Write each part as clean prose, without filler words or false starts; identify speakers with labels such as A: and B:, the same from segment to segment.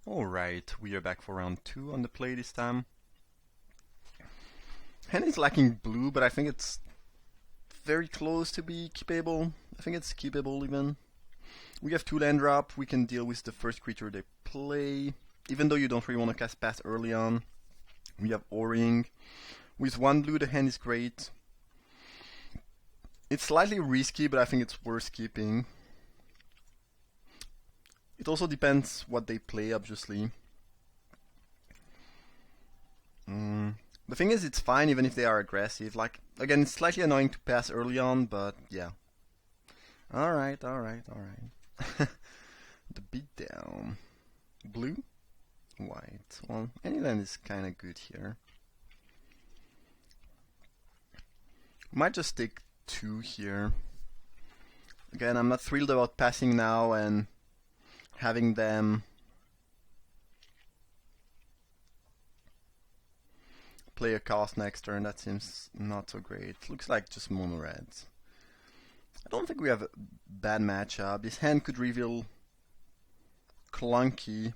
A: Alright, we are back for round 2 on the play this time. Hand is lacking blue, but I think it's very close to be keepable. I think it's keepable even. We have 2 land drop, we can deal with the first creature they play. Even though you don't really want to cast pass early on. We have O-Ring. With 1 blue the hand is great. It's slightly risky, but I think it's worth keeping. It also depends what they play, obviously. The thing is, it's fine even if they are aggressive. Like, again, it's slightly annoying to pass early on, but yeah. Alright. The beatdown. Blue? White. Well, any land is kinda good here. Might just take 2 here. Again, I'm not thrilled about passing now and having them play a cost next turn. That seems not so great. Looks like just mono reds. I don't think we have a bad matchup. This hand could reveal clunky,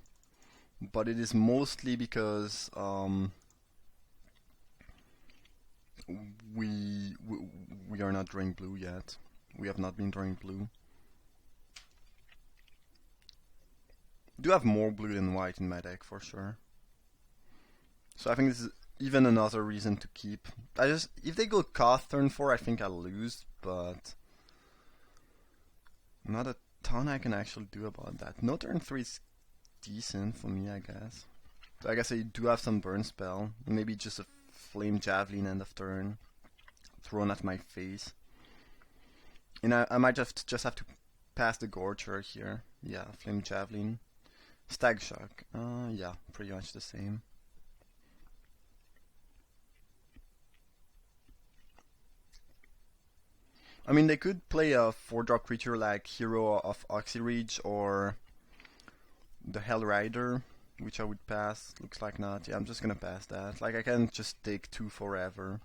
A: but it is mostly because we are not drawing blue yet. We have not been drawing blue. Do have more blue than white in my deck for sure. So I think this is even another reason to keep. If they go cost turn 4, I think I'll lose, but not a ton I can actually do about that. No turn 3 is decent for me, I guess. So I guess I do have some burn spell. Maybe just a flame javelin end of turn thrown at my face. And I might just have to pass the Gorger here. Yeah, flame javelin. Stag shock. Yeah, pretty much the same. I mean, they could play a 4-drop creature like Hero of Oxyrage or the Hell Rider, which I would pass. Looks like not. Yeah, I'm just gonna pass that. Like, I can't just take 2 forever.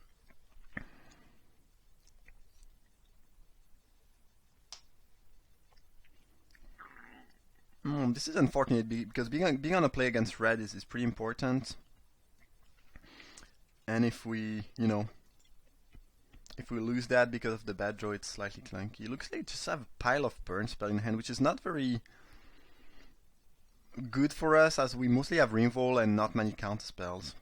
A: This is unfortunate because being on a play against red is pretty important. And if we lose that because of the bad draw, it's slightly clunky. It looks like just have a pile of burn spell in hand, which is not very good for us as we mostly have Ringvol and not many counter spells.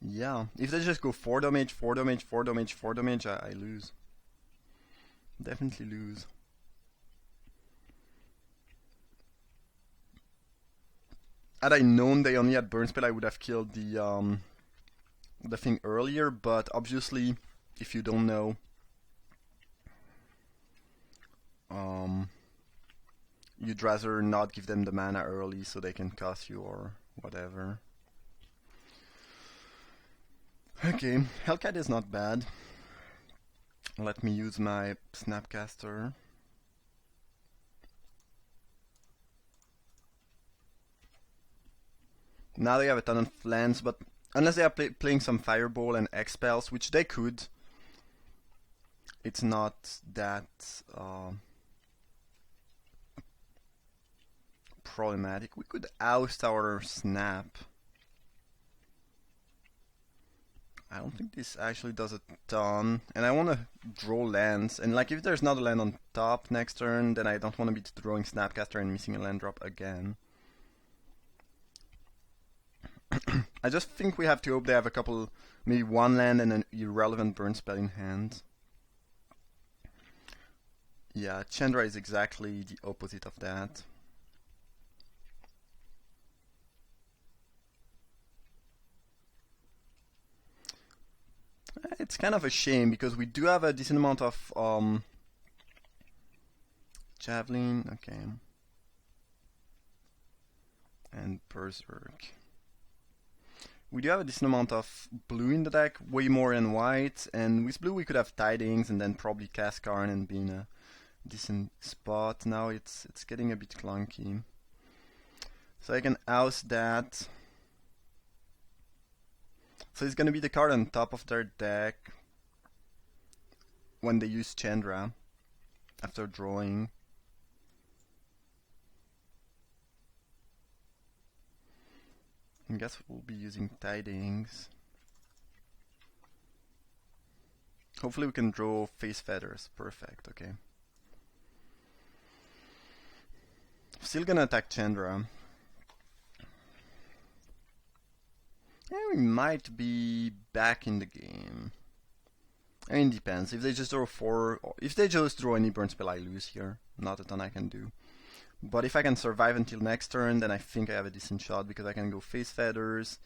A: Yeah, if they just go 4 damage, 4 damage, 4 damage, 4 damage, I lose. Definitely lose. Had I known they only had burn spell, I would have killed the thing earlier, but obviously, if you don't know, you'd rather not give them the mana early so they can cost you or whatever. Okay, Hellcat is not bad. Let me use my Snapcaster. Now they have a ton of lands, but unless they are playing some Fireball and Expels, which they could, it's not that problematic. We could oust our Snap. I don't think this actually does a ton, and I want to draw lands, and like if there's not a land on top next turn, then I don't want to be drawing Snapcaster and missing a land drop again. I just think we have to hope they have a couple, maybe 1 land and an irrelevant burn spell in hand. Yeah, Chandra is exactly the opposite of that. It's kind of a shame because we do have a decent amount of Javelin, okay, and Berserk. We do have a decent amount of blue in the deck, way more than white, and with blue we could have Tidings and then probably cast Karn and be in a decent spot. Now it's getting a bit clunky. So I can oust that. So it's gonna be the card on top of their deck when they use Chandra after drawing. I guess we'll be using tidings. Hopefully we can draw face feathers. Perfect, okay. Still gonna attack Chandra. Yeah, we might be back in the game. I mean, depends. If they just draw 4, or if they just draw any burn spell, I lose here. Not a ton I can do. But if I can survive until next turn, then I think I have a decent shot because I can go face feathers,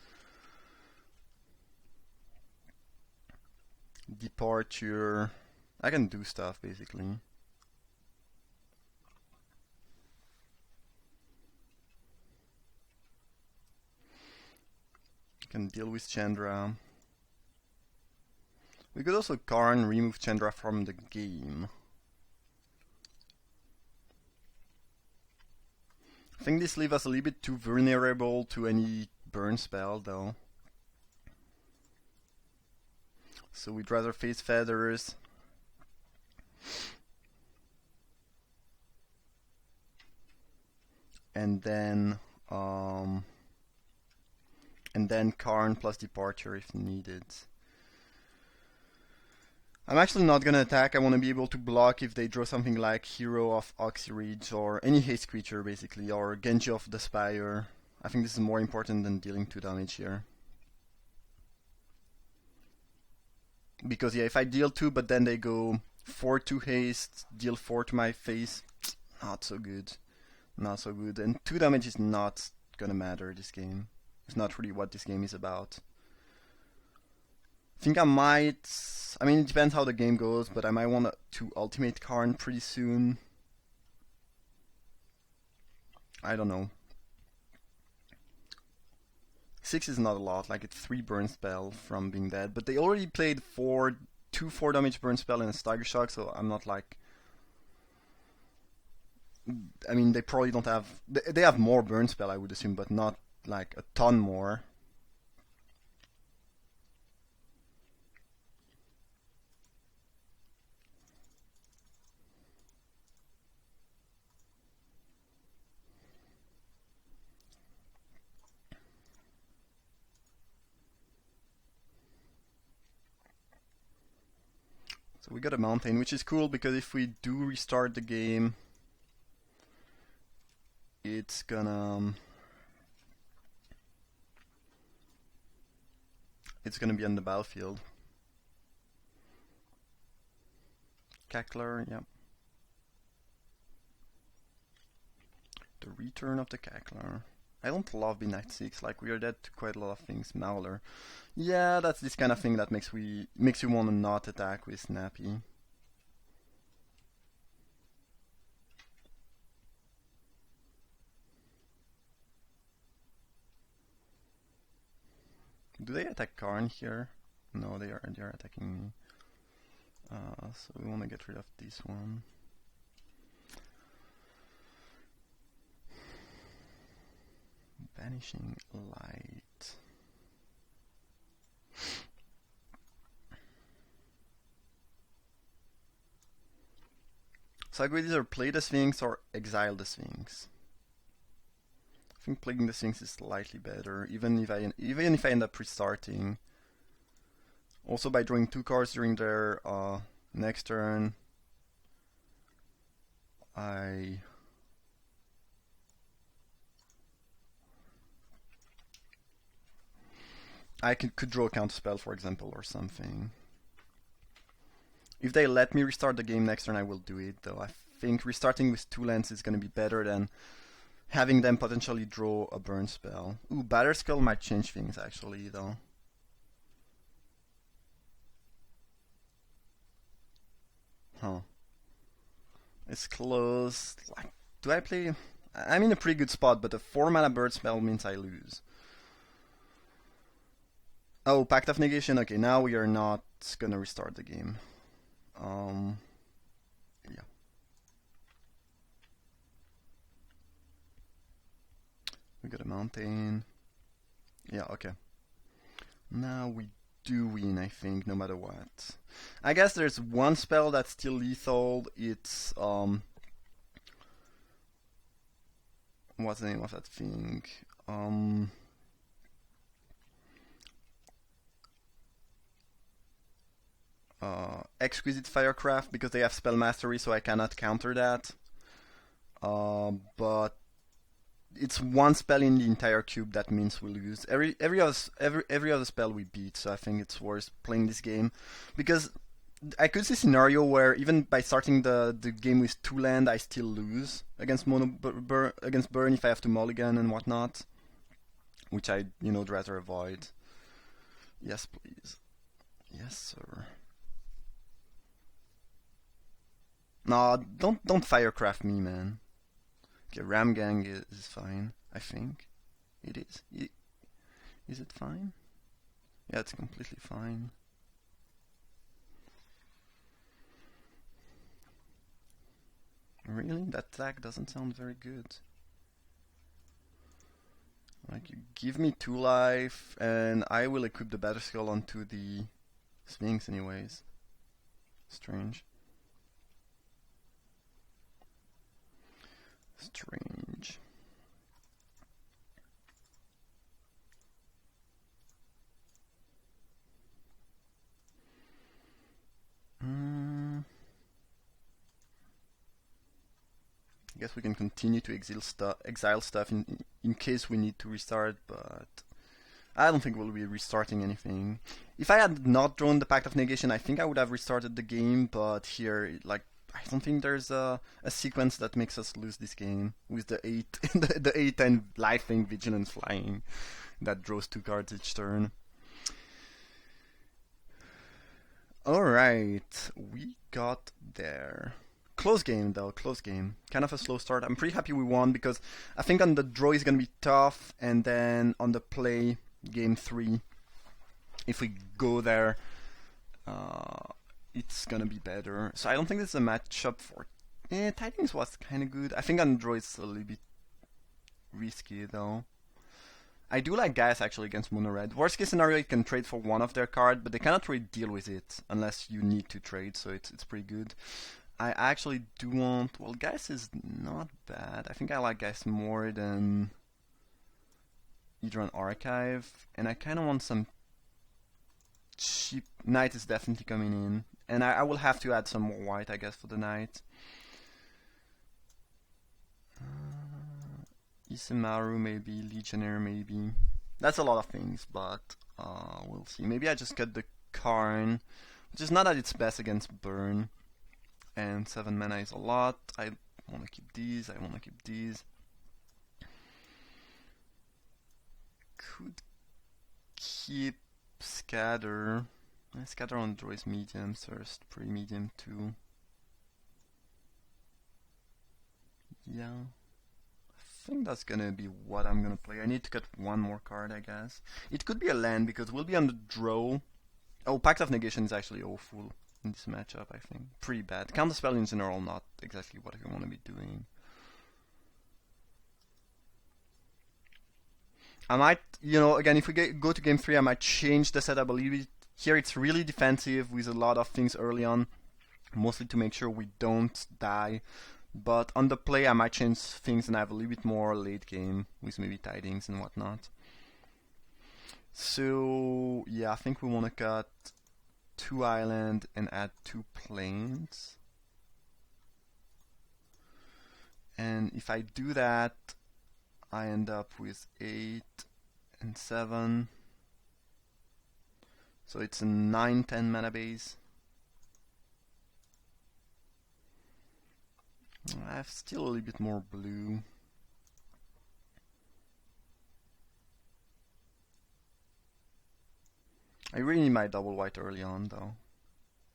A: departure. I can do stuff basically. Can deal with Chandra. We could also Karn, remove Chandra from the game. I think this leaves us a little bit too vulnerable to any burn spell though. So we'd rather face feathers. And then Karn plus departure if needed. I'm actually not gonna attack. I want to be able to block if they draw something like Hero of Oxyrage or any haste creature basically, or Genji of the Spire. I think this is more important than dealing 2 damage here. Because yeah, if I deal 2 but then they go 4-2 haste, deal 4 to my face, not so good. Not so good. And 2 damage is not gonna matter this game. It's not really what this game is about. I think I might... I mean, it depends how the game goes, but I might want to ultimate Karn pretty soon. I don't know. 6 is not a lot, like it's 3 burn spell from being dead, but they already played 2 4 damage burn spell and a Stagger Shock, so I'm not like... I mean, they probably don't have... They have more burn spell, I would assume, but not like a ton more. So we got a mountain, which is cool because if we do restart the game, it's gonna be on the battlefield. Cackler, yeah. The return of the Cackler. I don't love Knight 6, like we are dead to quite a lot of things. Mauler. Yeah, that's this kind of thing that makes you want to not attack with Snappy. Do they attack Karn here? No, they are attacking me. So we want to get rid of this one. Vanishing Light. So I could either play the Sphinx or exile the Sphinx. I think playing the Sphinx is slightly better, even if I end up restarting. Also, by drawing 2 cards during their next turn, I could draw a counter spell, for example, or something. If they let me restart the game next turn, I will do it, though. I think restarting with 2 lands is going to be better than having them potentially draw a burn spell. Ooh, Batterskull might change things, actually, though. Huh. It's close. Like, do I play... I'm in a pretty good spot, but a 4-mana bird spell means I lose. Oh, Pact of Negation. Okay, now we are not gonna restart the game. Yeah. We got a mountain. Yeah, okay. Now we do win, I think, no matter what. I guess there's one spell that's still lethal. It's what's the name of that thing? Exquisite Firecraft because they have spell mastery, so I cannot counter that. But it's one spell in the entire cube that means we lose. Every other spell we beat, so I think it's worth playing this game because I could see a scenario where even by starting the game with 2 land, I still lose against against burn if I have to mulligan and whatnot, which I would rather avoid. Yes, please. Yes, sir. No, don't firecraft me, man. Okay, Ram Gang is fine. I think it is. Is it fine? Yeah, it's completely fine. Really? That attack doesn't sound very good. Like, you give me 2 life, and I will equip the Battle Skull onto the Sphinx anyways. Strange. Strange. I guess we can continue to exile stuff in case we need to restart, but I don't think we'll be restarting anything. If I had not drawn the Pact of Negation, I think I would have restarted the game, but here, like, I don't think there's a sequence that makes us lose this game with the 8 the 8 and life thing, Vigilance Flying that draws 2 cards each turn. Alright, we got there. Close game though, close game. Kind of a slow start. I'm pretty happy we won because I think on the draw is gonna be tough, and then on the play, game 3, if we go there, it's gonna be better. So I don't think this is a matchup for. Tidings was kind of good. I think on draw it's a little bit risky though. I do like guys actually against Mono Red. Worst case scenario, you can trade for one of their cards, but they cannot really deal with it unless you need to trade. So it's pretty good. I actually do want. Well, Geist is not bad. I think I like Geist more than either an Archive, and I kind of want some cheap. Knight is definitely coming in, and I will have to add some more white, I guess, for the Knight. Isamaru maybe, Legionnaire maybe. That's a lot of things, but we'll see. Maybe I just cut the Karn, which is not at its best against Burn. And 7 mana is a lot. I want to keep these. I want to keep these. Could keep Scatter. Scatter on draw is medium, Thirst pretty medium too. Yeah. I think that's gonna be what I'm gonna play. I need to cut one more card, I guess. It could be a land because we'll be on the draw. Oh, Pact of Negation is actually awful in this matchup, I think. Pretty bad. Counterspell in general, not exactly what I want to be doing. I might, again, if we go to game 3, I might change the setup a little bit. Here it's really defensive with a lot of things early on, mostly to make sure we don't die. But on the play, I might change things and have a little bit more late game with maybe Tidings and whatnot. So, yeah, I think we want to cut 2 island and add 2 plains. And if I do that, I end up with 8 and 7. So it's a 9-10 mana base. I have still a little bit more blue. I really need my double white early on though.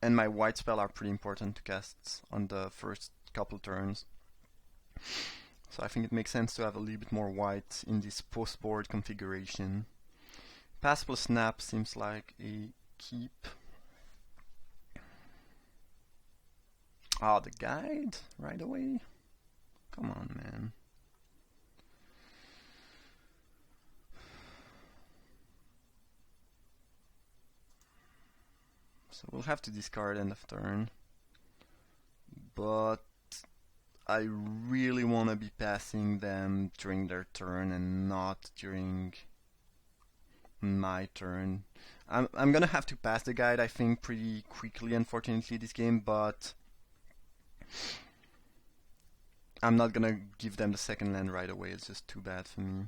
A: And my white spell are pretty important to cast on the first couple turns. So I think it makes sense to have a little bit more white in this post-board configuration. Pass plus snap seems like a keep. Ah, the guide right away? Come on, man. So we'll have to discard end of turn. But I really want to be passing them during their turn and not during my turn. I'm gonna have to pass the guide, I think, pretty quickly, unfortunately, this game, but I'm not gonna give them the second land right away. It's just too bad for me.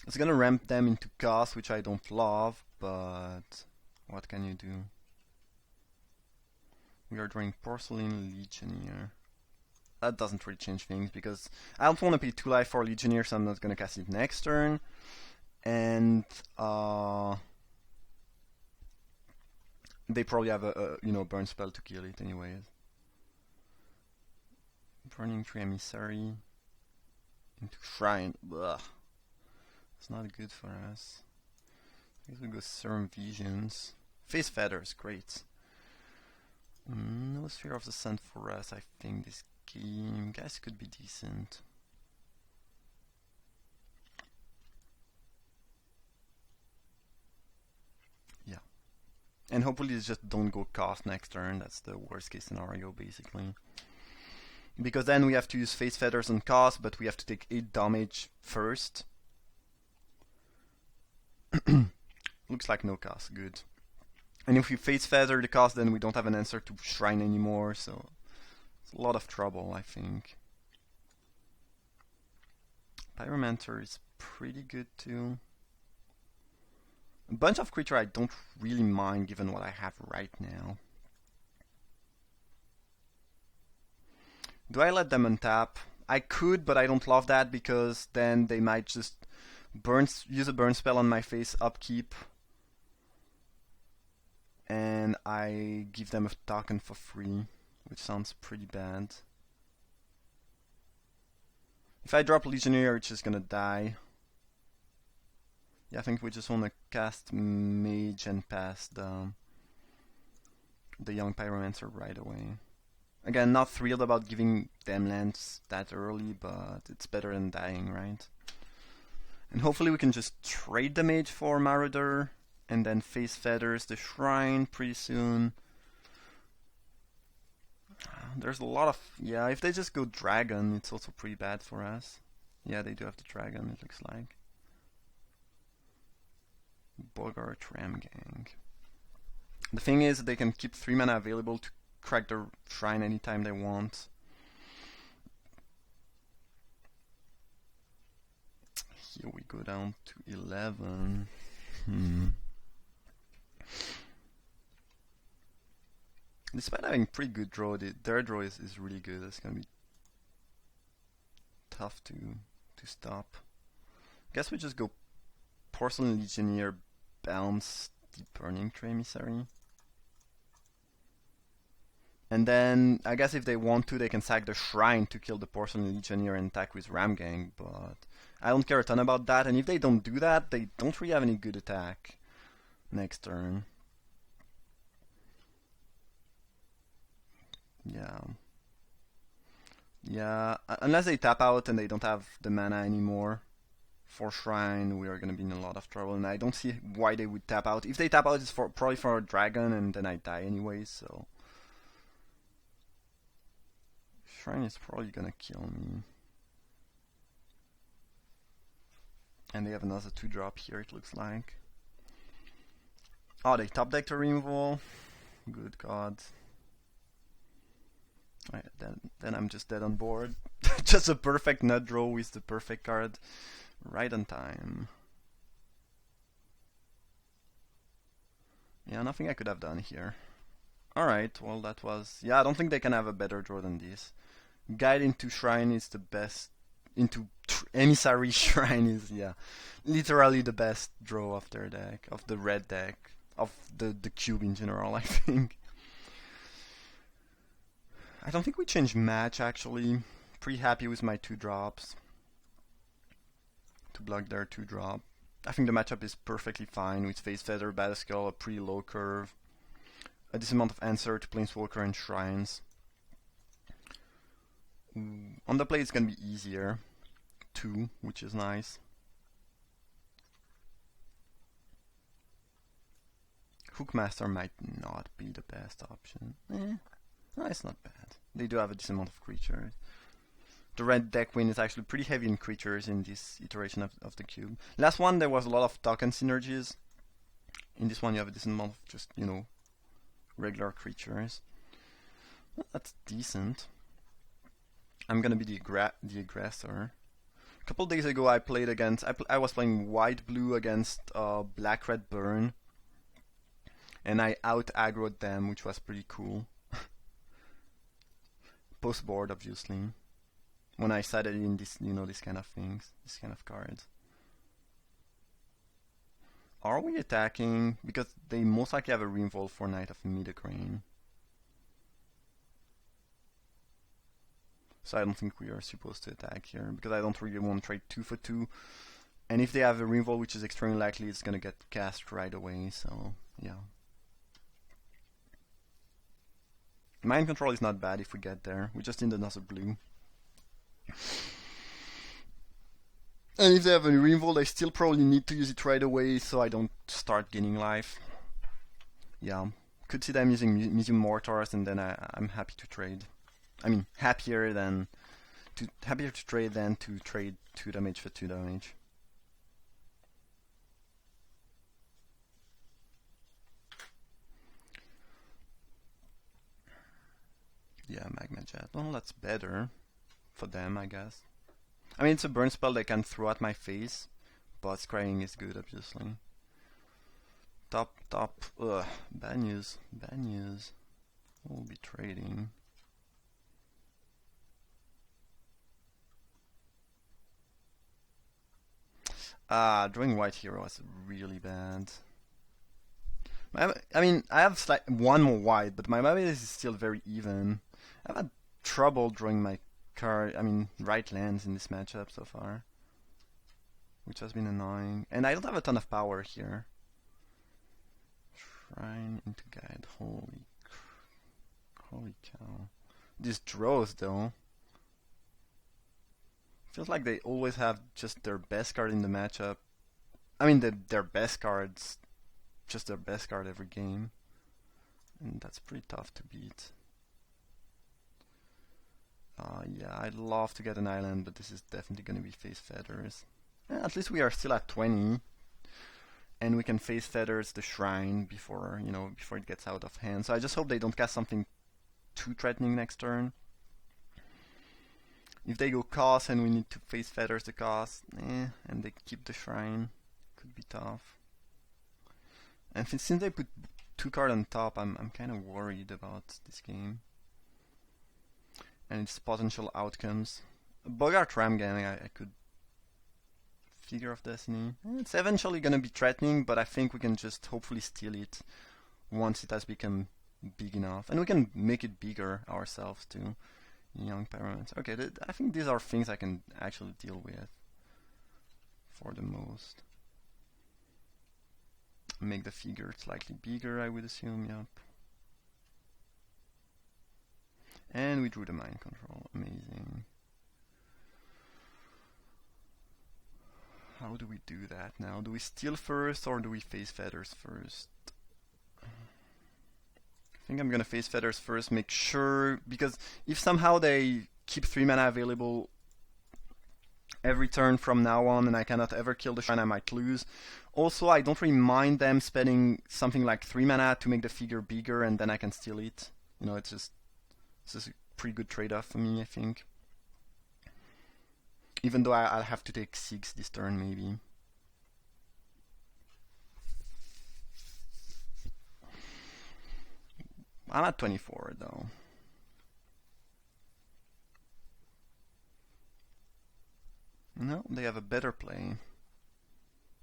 A: It's gonna ramp them into cost, which I don't love, but what can you do? We are drawing Porcelain Legionnaire. That doesn't really change things because I don't want to pay 2 life for Legionnaire, so I'm not gonna cast it next turn. And they probably have a burn spell to kill it anyways. Burning Tree Emissary into Shrine. Ugh. It's not good for us. I guess we go Serum Visions. Face Feathers, great. No Sphere of the Sun for us, I think this game. Guys could be decent. Yeah. And hopefully they just don't go cost next turn. That's the worst case scenario basically. Because then we have to use Face Feathers on cost, but we have to take 8 damage first. Looks like no cost, good. And if we Face Feather the cost, then we don't have an answer to Shrine anymore, so it's a lot of trouble, I think. Pyromancer is pretty good too. A bunch of creature I don't really mind given what I have right now. Do I let them untap? I could, but I don't love that because then they might just use a burn spell on my face upkeep. And I give them a token for free, which sounds pretty bad. If I drop Legionnaire, it's just gonna die. Yeah, I think we just wanna cast Mage and pass the Young Pyromancer right away. Again, not thrilled about giving them lands that early, but it's better than dying, right? And hopefully we can just trade the Mage for Marauder, and then Face Feathers the Shrine pretty soon. There's a lot of... yeah, if they just go Dragon, it's also pretty bad for us. Yeah, they do have the Dragon, it looks like. Bogart Ramgang. The thing is, they can keep 3 mana available to crack the Shrine anytime they want. Here we go down to 11. Despite having pretty good draw, their draw is really good. It's gonna be tough to stop. Guess we just go Porcelain Legionnaire, bounce the Burning Tree Emissary. And then, I guess if they want to, they can sack the Shrine to kill the Porcelain Legionnaire and attack with Ramgang, but I don't care a ton about that, and if they don't do that, they don't really have any good attack next turn. Yeah, unless they tap out and they don't have the mana anymore for Shrine, we are going to be in a lot of trouble, and I don't see why they would tap out. If they tap out, it's probably for a dragon, and then I die anyway, so... Shrine is probably going to kill me. And they have another 2-drop here, it looks like. Oh, they top deck the removal. Good God. Right, then I'm just dead on board. Just a perfect nut draw with the perfect card right on time. Yeah, nothing I could have done here. Alright, well that was... yeah, I don't think they can have a better draw than this. Guide into Shrine is the best. Into Emissary Shrine is, yeah, literally the best draw of their deck, of the red deck, of the cube in general, I think. I don't think we changed match actually. Pretty happy with my 2-drops to block their 2-drop. I think the matchup is perfectly fine with Face Feather, Battleskull, a pretty low curve, a decent amount of answer to Planeswalker and Shrines. On the play it's gonna be easier too, which is nice. Hookmaster might not be the best option. No, it's not bad. They do have a decent amount of creatures. the red deck win is actually pretty heavy in creatures in this iteration of the cube. Last one there was a lot of token synergies. In this one you have a decent amount of just, you know, regular creatures. Well, that's decent. I'm gonna be the aggressor. A couple days ago I played against, I was playing white-blue against black-red burn. And I out-aggroed them, which was pretty cool. Post-board, obviously. When I started in this, you know, this kind of things, this kind of cards. Are we attacking? Because they most likely have a reinvolve for Knight of Midograne. So I don't think we are supposed to attack here, because I don't really want to trade 2 for 2. And if they have a reinvolve, which is extremely likely, it's gonna get cast right away, so yeah. Mind control is not bad if we get there. We just need another blue. And if they have a reinvolve, I still probably need to use it right away so I don't start gaining life. Yeah, could see them using medium mortars, and then I'm happy to trade. I mean, happier to trade than to trade 2 damage for 2 damage. Yeah, Magma Jet. Well, that's better for them, I guess. I mean, it's a burn spell they can throw at my face, but scrying is good, obviously. Top. Ugh, bad news. We'll be trading. Drawing white hero is really bad. I mean, I have one more white, but my base is still very even. I've had trouble drawing my right lands in this matchup so far, which has been annoying. And I don't have a ton of power here. Shrine into guide. Holy cow! These draws though. Feels like they always have just their best card in the matchup. I mean, their best cards, just their best card every game, and that's pretty tough to beat. Yeah, I'd love to get an island, but this is definitely going to be face feathers. At least we are still at 20, and we can face feathers the shrine before it gets out of hand. So I just hope they don't cast something too threatening next turn. If they go cost and we need to face feathers the cost, and they keep the shrine, could be tough. And since they put 2 cards on top, I'm kind of worried about this game and its potential outcomes. Bogart Ramgang, I could. Figure of Destiny. It's eventually gonna be threatening, but I think we can just hopefully steal it once it has become big enough, and we can make it bigger ourselves too. Young Pyramids. Okay, I think these are things I can actually deal with for the most. Make the figure slightly bigger, I would assume, yep. And we drew the mind control, amazing. How do we do that now? Do we steal first or do we face feathers first? I think I'm gonna face feathers first, make sure, because if somehow they keep 3 mana available every turn from now on and I cannot ever kill the shrine, I might lose. Also, I don't really mind them spending something like 3 mana to make the figure bigger and then I can steal it. You know, it's just a pretty good trade-off for me, I think. Even though I'll have to take 6 this turn, maybe. I'm at 24 though. No, they have a better play.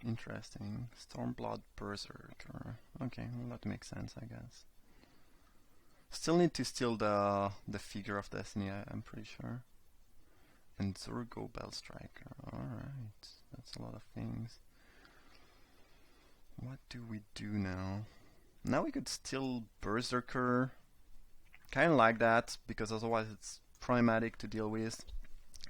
A: Interesting. Stormblood Berserker. Okay, well, that makes sense, I guess. Still need to steal the figure of Destiny, I'm pretty sure. And Zurgo Bellstriker. Alright, that's a lot of things. What do we do now? Now we could steal Berserker. Kinda like that, because otherwise it's problematic to deal with.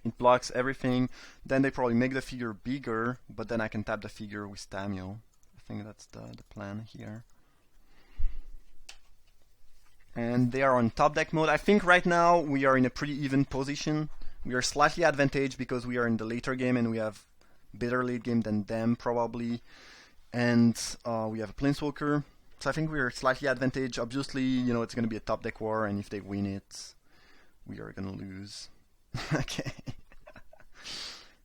A: It blocks everything. Then they probably make the figure bigger, but then I can tap the figure with Tamio. I think that's the plan here. And they are on top deck mode. I think right now we are in a pretty even position We are slightly advantaged because we are in the later game and we have better late game than them probably. And we have a Planeswalker. So I think we are slightly advantaged. Obviously, it's going to be a top deck war, and if they win it, we are going to lose. Okay.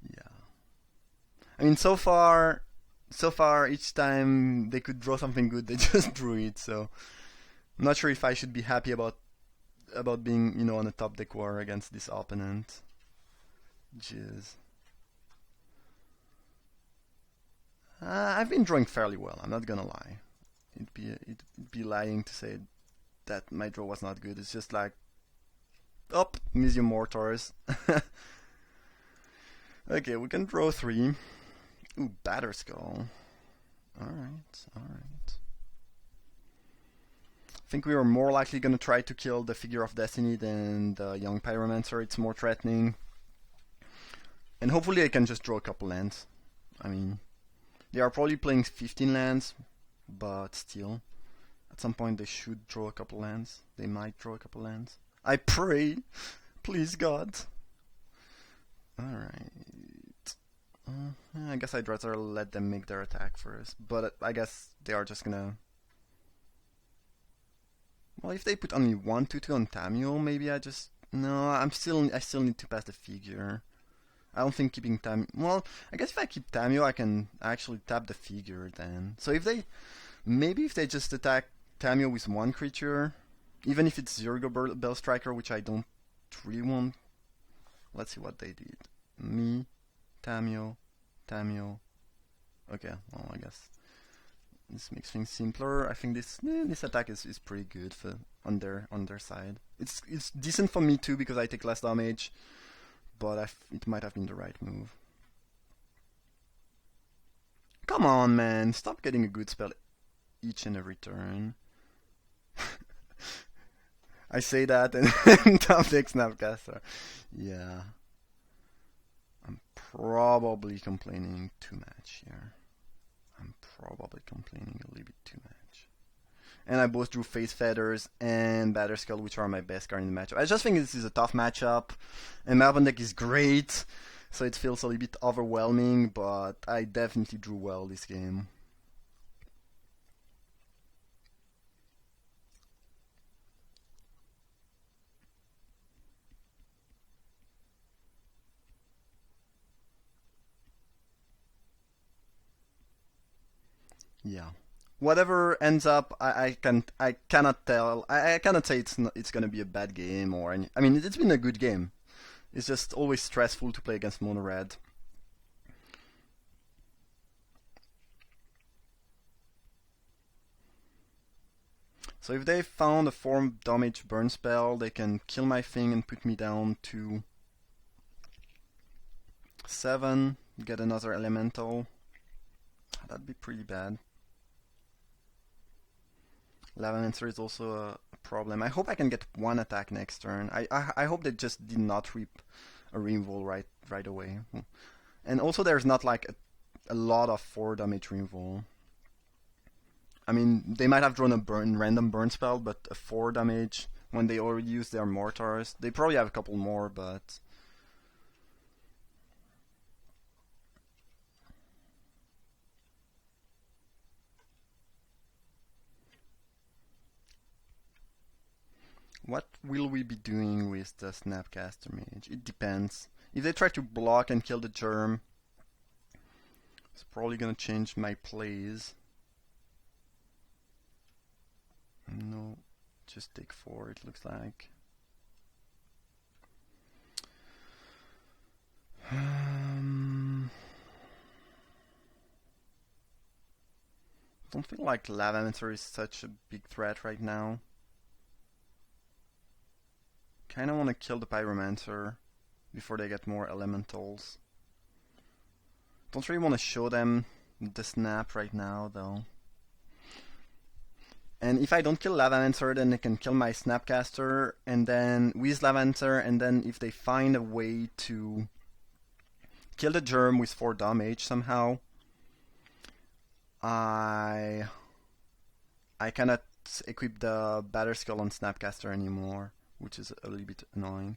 A: Yeah. I mean, so far, each time they could draw something good, they just drew it. So I'm not sure if I should be happy about being, on a top deck war against this opponent. Jeez. I've been drawing fairly well. I'm not gonna lie. It'd be lying to say that my draw was not good. It's just like, Museum Mortars. Okay, we can draw 3. Ooh, Batterskull. Alright. I think we are more likely gonna try to kill the Figure of Destiny than the Young Pyromancer. It's more threatening. And hopefully I can just draw a couple lands. I mean, they are probably playing 15 lands, but still, at some point they should draw a couple lands. They might draw a couple lands. I pray, please God. Alright. I guess I'd rather let them make their attack first, but I guess they are just gonna... Well, if they put only 1/2/2 on Tamio, maybe I just... No, I still need to pass the figure. I don't think keeping Tamio... Well, I guess if I keep Tamio, I can actually tap the figure then. So if they... Maybe if they just attack Tamio with 1 creature, even if it's Zergo Bell Striker, which I don't really want. Let's see what they did. Me, Tamio. Okay, well, I guess this makes things simpler. I think this attack is pretty good for on their side. It's decent for me too because I take less damage, but it might have been the right move. Come on, man! Stop getting a good spell each and every turn. I say that and top deck Snapcaster. Yeah. I'm probably complaining too much here. I'm probably complaining a little bit too much. And I both drew Face Feathers and Batterskull, which are my best card in the matchup. I just think this is a tough matchup, and my opponent deck is great, so it feels a little bit overwhelming, but I definitely drew well this game. Yeah. Whatever ends up, I cannot tell. I cannot say it's gonna be a bad game or any. I mean, it's been a good game. It's just always stressful to play against Mono Red. So if they found a 4 damage burn spell, they can kill my thing and put me down to 7. Get another elemental. That'd be pretty bad. Lavamancer is also a problem. I hope I can get 1 attack next turn. I hope they just did not rip a removal right away. And also there's not like a lot of 4 damage removal. I mean, they might have drawn a random burn spell, but a 4 damage when they already used their mortars. They probably have a couple more, but... What will we be doing with the Snapcaster Mage? It depends. If they try to block and kill the Germ, it's probably gonna change my plays. No, just take 4, it looks like. Don't feel like Lavamancer is such a big threat right now. Kinda wanna kill the Pyromancer before they get more elementals. Don't really wanna show them the snap right now though. And if I don't kill Lavamancer, then they can kill my Snapcaster, and then with Lavamancer, and then if they find a way to kill the Germ with 4 damage somehow, I cannot equip the Batterskull on Snapcaster anymore, which is a little bit annoying.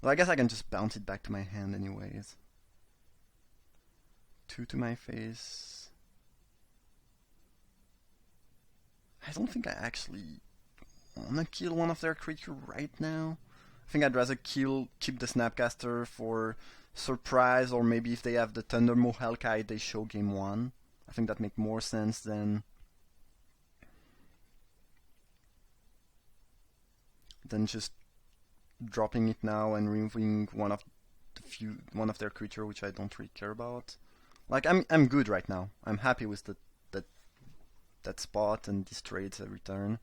A: Well, I guess I can just bounce it back to my hand anyways. 2 to my face. I don't think I actually wanna kill one of their creature right now. I think I'd rather keep the Snapcaster for surprise, or maybe if they have the Thundermaw Hellkite, they show game 1. I think that makes more sense than just dropping it now and removing one of their creature, which I don't really care about. Like I'm good right now. I'm happy with that spot and these trades every turn.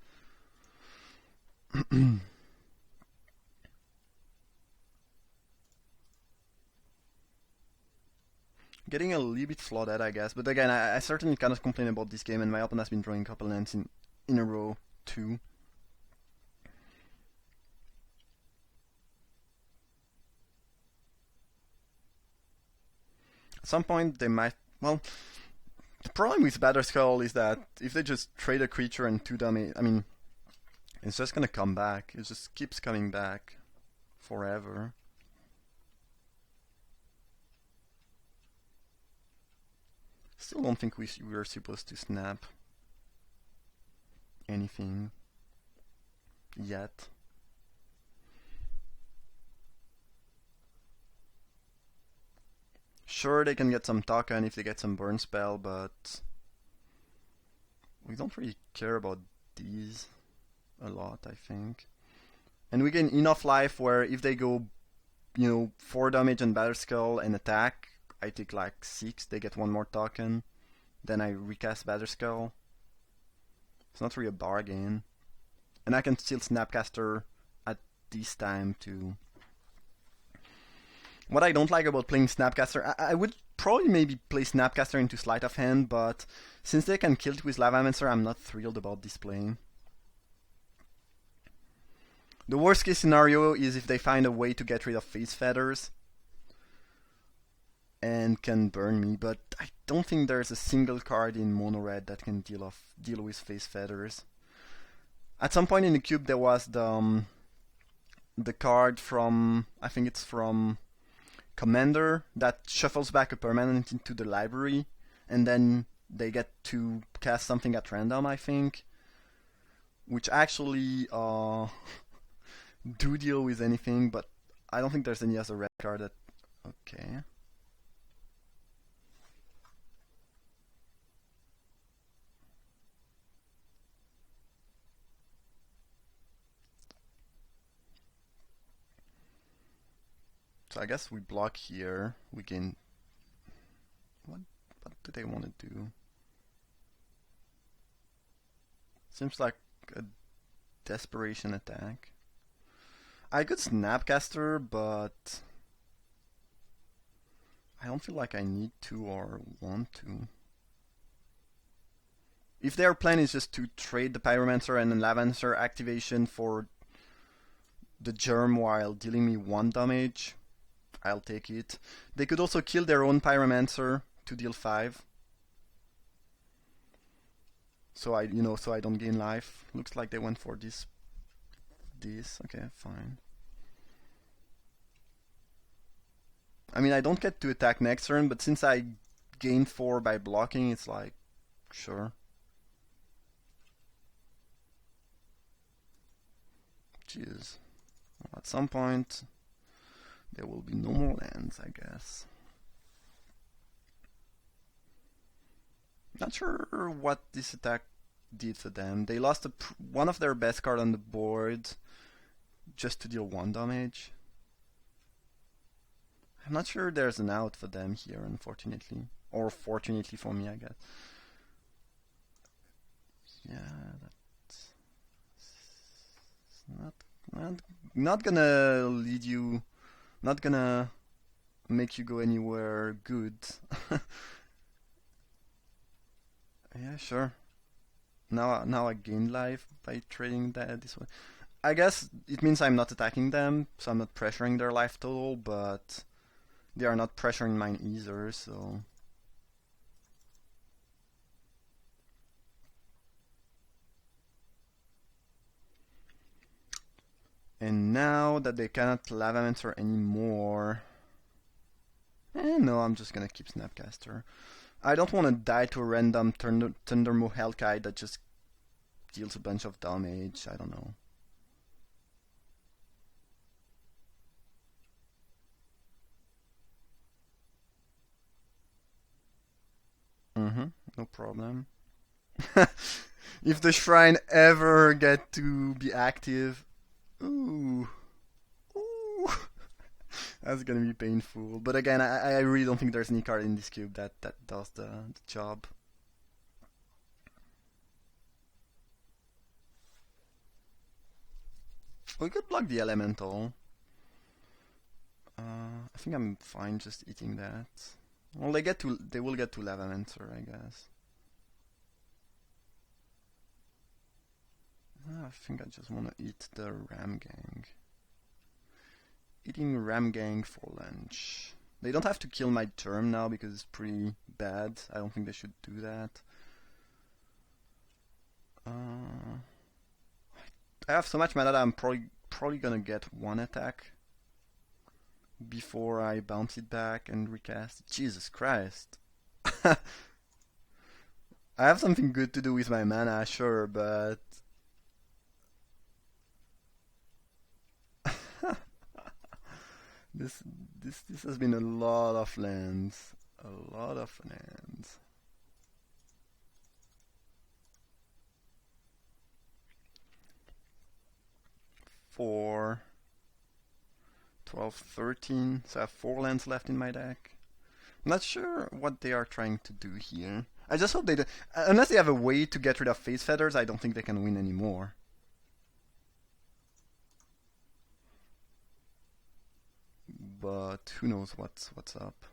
A: Getting a little bit flooded, I guess. But again, I certainly cannot complain about this game, and my opponent has been drawing a couple lands in a row too. At some point they might, well, the problem with Batterskull is that if they just trade a creature and 2 damage, I mean, it's just gonna come back. It just keeps coming back forever. Still don't think we were supposed to snap anything yet. Sure, they can get some token if they get some burn spell, but we don't really care about these a lot, I think. And we gain enough life where if they go, 4 damage on Batterskull and attack, I take like 6, they get 1 more token, then I recast Batterskull. It's not really a bargain. And I can still Snapcaster at this time too. What I don't like about playing Snapcaster, I would probably maybe play Snapcaster into Sleight of Hand, but since they can kill it with Lavamancer, I'm not thrilled about this play. The worst case scenario is if they find a way to get rid of Face Feathers and can burn me, but I don't think there's a single card in Mono Red that can deal with Face Feathers. At some point in the cube there was the card from, I think it's from Commander, that shuffles back a permanent into the library, and then they get to cast something at random, I think, which actually do deal with anything, but I don't think there's any other red card that... Okay. So I guess we block here, we gain... What do they want to do? Seems like a desperation attack. I could Snapcaster, but I don't feel like I need to or want to. If their plan is just to trade the Pyromancer and the Lavamancer activation for the Germ while dealing me 1 damage, I'll take it. They could also kill their own Pyromancer to deal 5. So I don't gain life. Looks like they went for this. Okay, fine. I mean, I don't get to attack next turn, but since I gain 4 by blocking, it's like, sure. Jeez. Well, at some point, there will be no more lands, I guess. Not sure what this attack did for them. They lost one of their best cards on the board just to deal 1 damage. I'm not sure there's an out for them here, unfortunately. Or fortunately for me, I guess. Yeah, that's not gonna lead you, not gonna make you go anywhere good. Yeah, sure. Now I gain life by trading this way. I guess it means I'm not attacking them, so I'm not pressuring their life total, but they are not pressuring mine either, so... And now that they cannot Lavamancer anymore... no, I'm just gonna keep Snapcaster. I don't want to die to a random Thundermo Hellkite that just deals a bunch of damage. I don't know. No problem. If the shrine ever get to be active, ooh, ooh, that's gonna be painful. But again, I really don't think there's any card in this cube that does the job. We could block the elemental. I think I'm fine just eating that. Well, they will get to Lavamancer, I guess. I think I just want to eat the Ram Gang. Eating Ram Gang for lunch. They don't have to kill my germ now because it's pretty bad. I don't think they should do that. I have so much mana that I'm probably gonna get one attack before I bounce it back and recast. Jesus Christ. I have something good to do with my mana, sure, but this has been a lot of lands. A lot of lands. Four, 12, 13. So I have 4 lands left in my deck. I'm not sure what they are trying to do here. I just hope they do. Unless they have a way to get rid of Face Feathers, I don't think they can win anymore. But who knows what's up.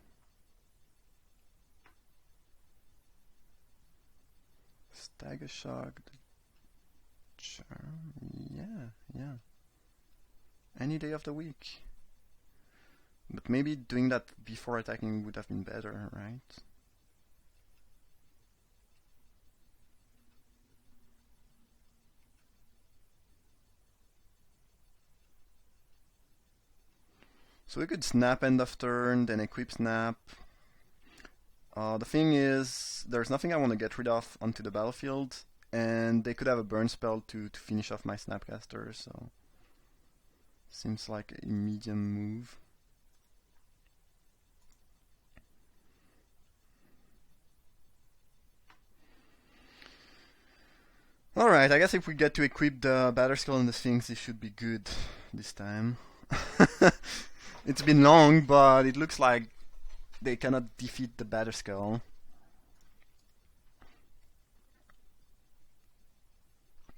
A: Stagger Shock. Charm. Yeah. Any day of the week. But maybe doing that before attacking would have been better, right? So we could snap end of turn, then equip snap. The thing is, there's nothing I want to get rid of onto the battlefield, and they could have a burn spell to finish off my Snapcaster, so seems like a medium move. Alright, I guess if we get to equip the Batterskull and the Sphinx, it should be good this time. It's been long, but it looks like they cannot defeat the Batterskull.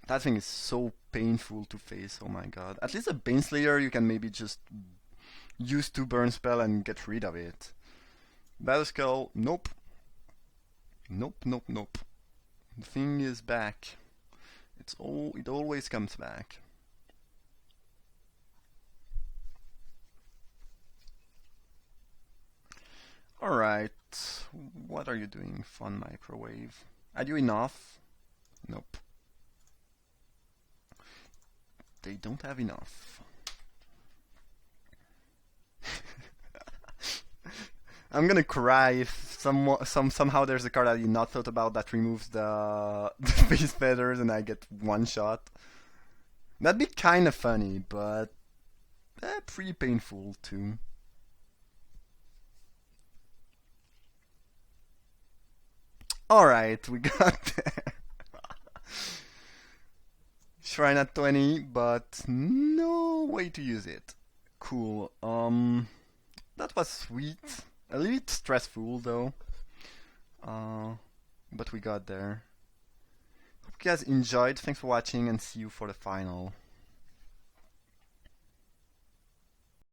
A: That thing is so painful to face, oh my god. At least a Baneslayer you can maybe just use 2 burn spell and get rid of it. Batterskull, nope. Nope. The thing is back. It always comes back. Alright, what are you doing, Fun Microwave? Are you enough? Nope. They don't have enough. I'm gonna cry if somehow there's a card I did not thought about that removes the Face Feathers and I get 1 shot. That'd be kinda funny, but pretty painful too. Alright, we got there. Shrine at 20, but no way to use it. Cool. That was sweet. A little bit stressful though. But we got there. Hope you guys enjoyed. Thanks for watching and see you for the final.